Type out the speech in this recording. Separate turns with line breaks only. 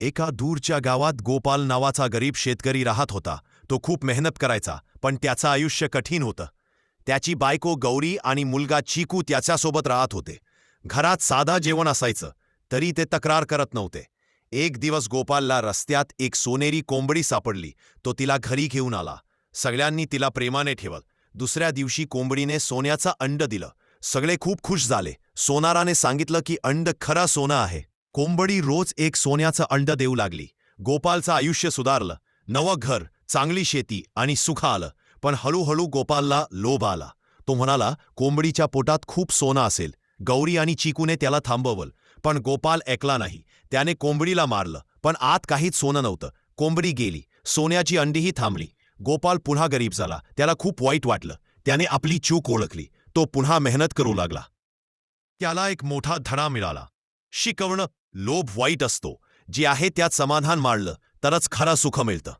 एका दूरच्या गावात गोपाल नावाचा गरीब शेतकरी राहत होता. तो खूप मेहनत करायचा, पण त्याचं आयुष्य कठीण होतं. त्याची बायको गौरी आणि मुलगा चिकू त्याच्यासोबत राहत होते. घरात साधा जेवण असायचं, तरी ते तक्रार करत नव्हते. एक दिवस गोपालला रस्त्यात एक सोनेरी कोंबडी सापडली. तो तिला घरी घेऊन आला. सगळ्यांनी तिला प्रेमाने ठेवलं. दुसऱ्या दिवशी कोंबडीने सोन्याचं अंड दिलं. सगळे खूप खुश झाले. सोनाराने सांगितलं की अंड खरं सोनं आहे. कोंबडी रोज एक सोन्याचं अंड देऊ लागली. गोपालचं आयुष्य सुधारलं. नवं घर, चांगली शेती आणि सुख आलं. पण हळूहळू गोपालला लोभ आला. तो म्हणाला, कोंबडीच्या पोटात खूप सोनं असेल. गौरी आणि चिकूने त्याला थांबवलं, पण गोपाल ऐकला नाही. त्याने कोंबडीला मारलं, पण आत काहीच सोनं नव्हतं. कोंबडी गेली, सोन्याची अंडीही थांबली. गोपाल पुन्हा गरीब झाला. त्याला खूप वाईट वाटलं. त्याने आपली चूक ओळखली. तो पुन्हा मेहनत करू लागला. त्याला एक मोठा धडा मिळाला. शिकवणं, लोभ वाईट असतो. जे आहे त्यात समाधान मानलं तरच खरं सुख मिळतं.